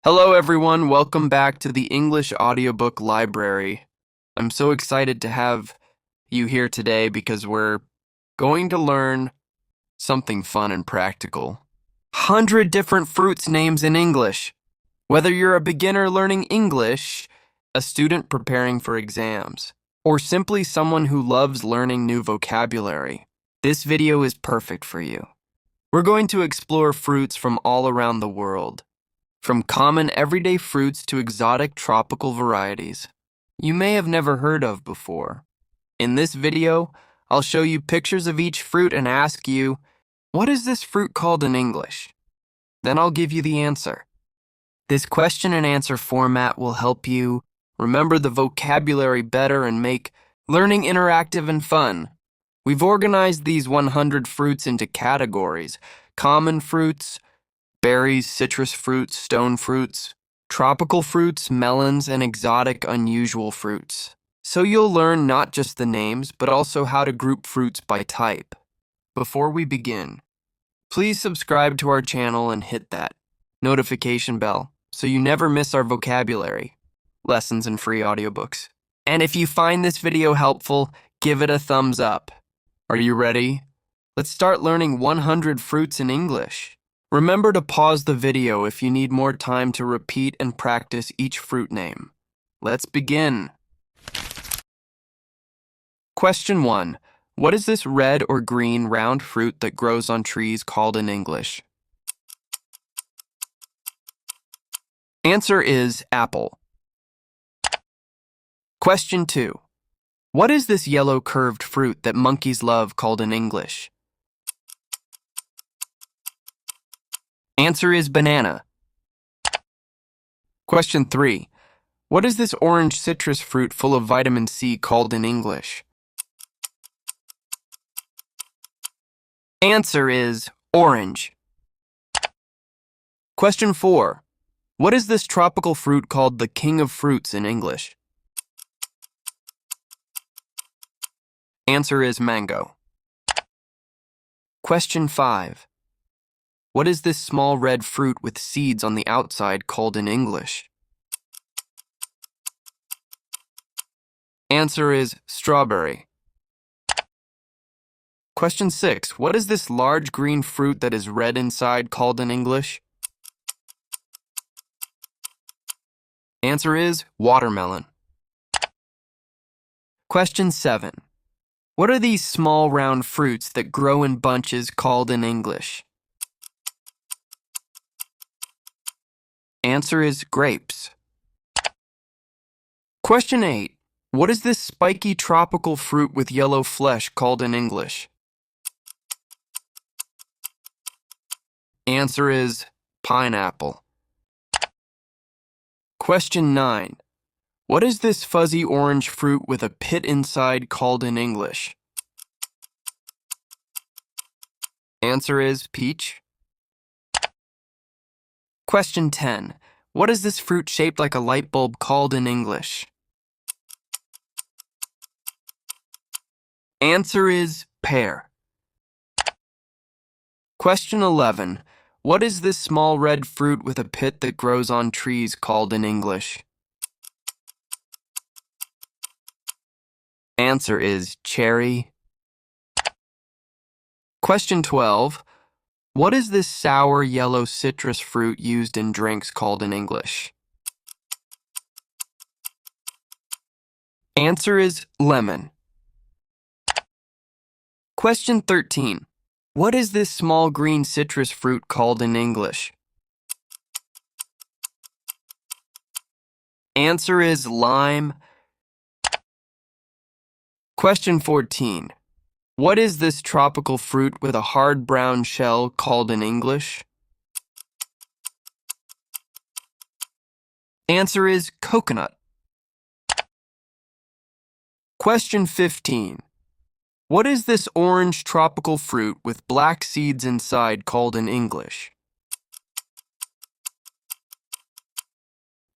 Hello everyone, welcome back to the English audiobook library. I'm so excited to have you here today because we're going to learn something fun and practical. 100 different fruits names in English. Whether you're a beginner learning English, a student preparing for exams, or simply someone who loves learning new vocabulary, this video is perfect for you. We're going to explore fruits from all around the world, from common everyday fruits to exotic tropical varieties you may have never heard of before. In this video, I'll show you pictures of each fruit and ask you, what is this fruit called in English? Then I'll give you the answer. This question and answer format will help you remember the vocabulary better and make learning interactive and fun. We've organized these 100 fruits into categories: common fruits, berries, citrus fruits, stone fruits, tropical fruits, melons, and exotic unusual fruits. So you'll learn not just the names, but also how to group fruits by type. Before we begin, please subscribe to our channel and hit that notification bell so you never miss our vocabulary, lessons, and free audiobooks. And if you find this video helpful, give it a thumbs up. Are you ready? Let's start learning 100 fruits in English. Remember to pause the video if you need more time to repeat and practice each fruit name. Let's begin. Question 1. What is this red or green round fruit that grows on trees called in English? Answer is apple. Question 2. What is this yellow curved fruit that monkeys love called in English? Answer is banana. Question 3. What is this orange citrus fruit full of vitamin C called in English? Answer is orange. Question 4. What is this tropical fruit called the king of fruits in English? Answer is mango. Question 5. What is this small red fruit with seeds on the outside called in English? Answer is strawberry. Question 6. What is this large green fruit that is red inside called in English? Answer is watermelon. Question 7. What are these small round fruits that grow in bunches called in English? Answer is grapes. Question 8. What is this spiky tropical fruit with yellow flesh called in English? Answer is pineapple. Question 9. What is this fuzzy orange fruit with a pit inside called in English? Answer is peach. Question 10. What is this fruit shaped like a light bulb called in English? Answer is pear. Question 11. What is this small red fruit with a pit that grows on trees called in English? Answer is cherry. Question 12. What is this sour yellow citrus fruit used in drinks called in English? Answer is lemon. Question 13. What is this small green citrus fruit called in English? Answer is lime. Question 14. What is this tropical fruit with a hard brown shell called in English? Answer is coconut. Question 15. What is this orange tropical fruit with black seeds inside called in English?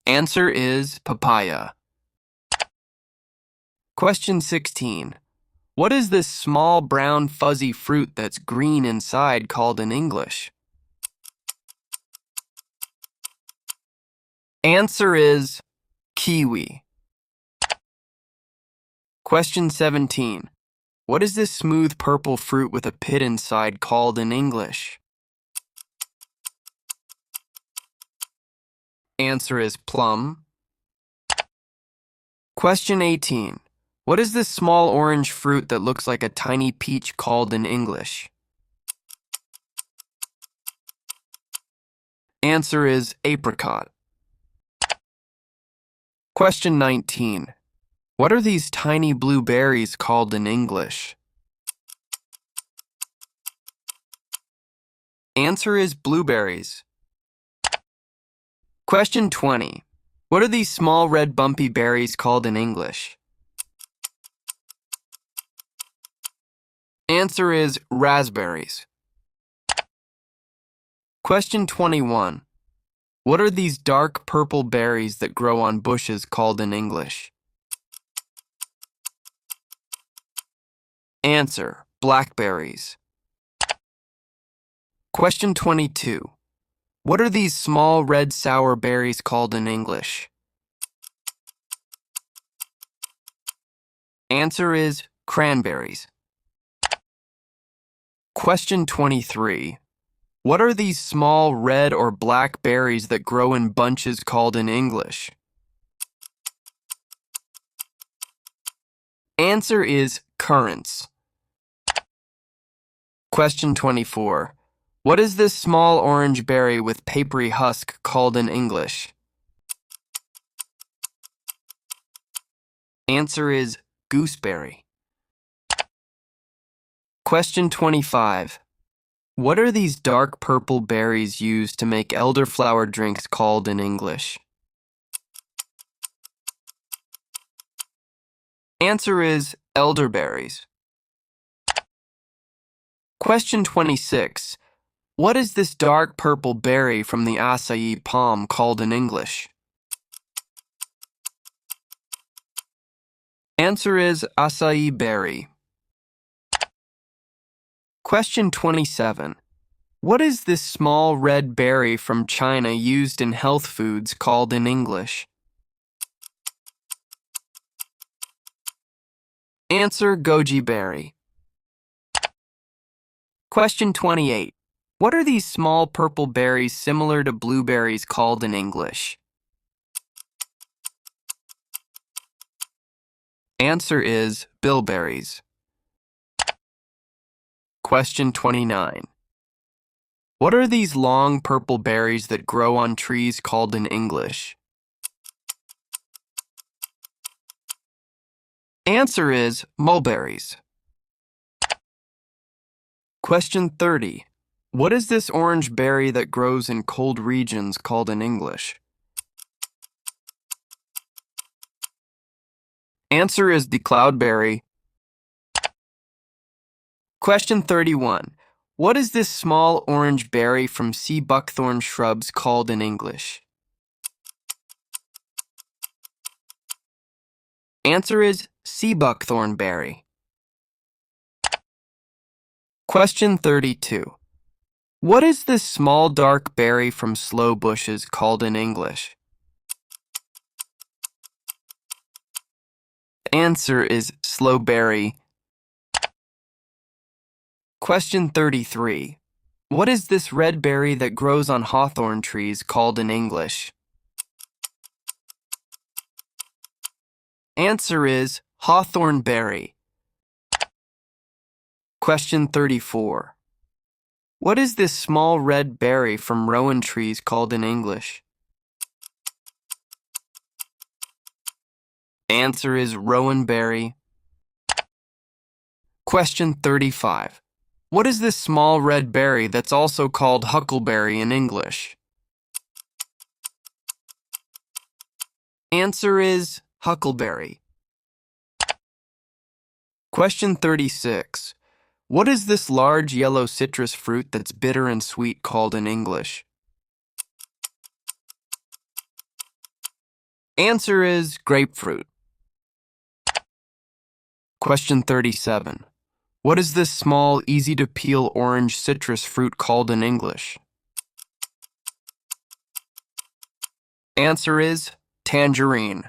Answer is papaya. Question 16. What is this small brown fuzzy fruit that's green inside called in English? Answer is kiwi. Question 17. What is this smooth purple fruit with a pit inside called in English? Answer is plum. Question 18. What is this small orange fruit that looks like a tiny peach called in English? Answer is apricot. Question 19. What are these tiny blue berries called in English? Answer is blueberries. Question 20. What are these small red bumpy berries called in English? Answer is raspberries. Question 21. What are these dark purple berries that grow on bushes called in English? Answer, blackberries. Question 22. What are these small red sour berries called in English? Answer is cranberries. Question 23. What are these small red or black berries that grow in bunches called in English? Answer is currants. Question 24. What is this small orange berry with papery husk called in English? Answer is gooseberry. Question 25. What are these dark purple berries used to make elderflower drinks called in English? Answer is elderberries. Question 26. What is this dark purple berry from the acai palm called in English? Answer is acai berry. Question 27. What is this small red berry from China used in health foods called in English? Answer goji berry. Question 28. What are these small purple berries similar to blueberries called in English? Answer is bilberries. Question 29. What are these long purple berries that grow on trees called in English? Answer is mulberries. Question 30. What is this orange berry that grows in cold regions called in English? Answer is the cloudberry. Question 31. What is this small orange berry from sea buckthorn shrubs called in English? Answer is sea buckthorn berry. Question 32. What is this small dark berry from sloe bushes called in English? Answer is slowberry. Question 33. What is this red berry that grows on hawthorn trees called in English? Answer is hawthorn berry. Question 34. What is this small red berry from rowan trees called in English? Answer is rowan berry. Question 35. What is this small red berry that's also called huckleberry in English? Answer is huckleberry. Question 36. What is this large yellow citrus fruit that's bitter and sweet called in English? Answer is grapefruit. Question 37. What is this small, easy-to-peel orange citrus fruit called in English? Answer is tangerine.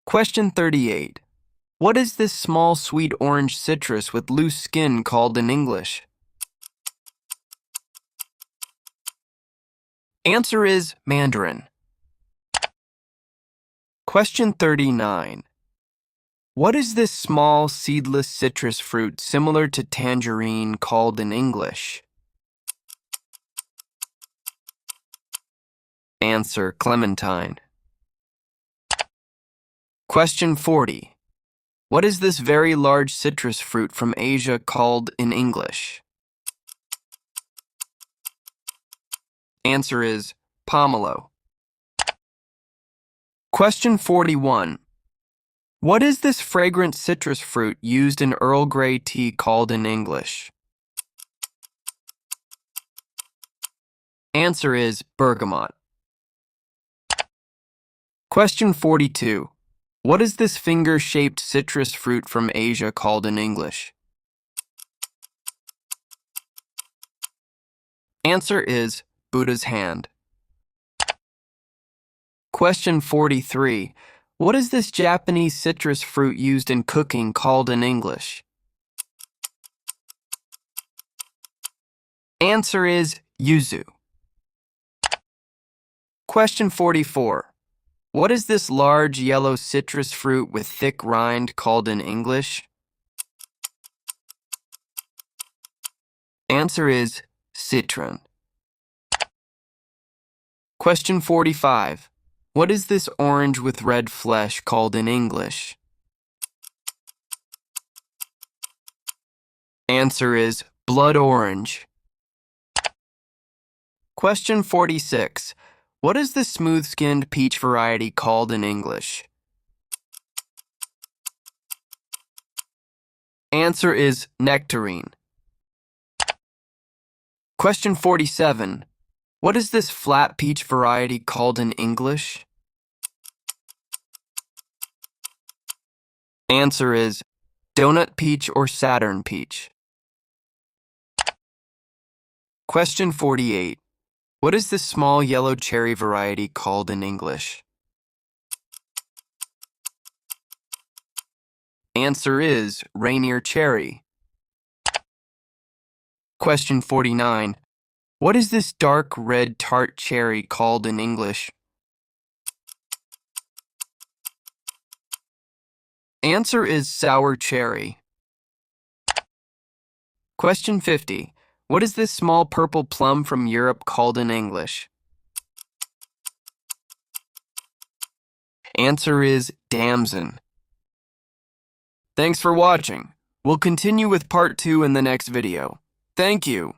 Question 38. What is this small sweet orange citrus with loose skin called in English? Answer is mandarin. Question 39. What is this small seedless citrus fruit similar to tangerine called in English? Answer, clementine. Question 40. What is this very large citrus fruit from Asia called in English? Answer is pomelo. Question 41. What is this fragrant citrus fruit used in Earl Grey tea called in English? Answer is bergamot. Question 42. What is this finger-shaped citrus fruit from Asia called in English? Answer is Buddha's hand. Question 43. What is this Japanese citrus fruit used in cooking called in English? Answer is yuzu. Question 44. What is this large yellow citrus fruit with thick rind called in English? Answer is citron. Question 45. What is this orange with red flesh called in English? Answer is blood orange. Question 46. What is the smooth-skinned peach variety called in English? Answer is nectarine. Question 47. What is this flat peach variety called in English? Answer is donut peach or Saturn peach. Question 48. What is this small yellow cherry variety called in English? Answer is Rainier cherry. Question 49. What is this dark red tart cherry called in English? Answer is sour cherry. Question 50. What is this small purple plum from Europe called in English? Answer is damson. Thanks for watching. We'll continue with part 2 in the next video. Thank you.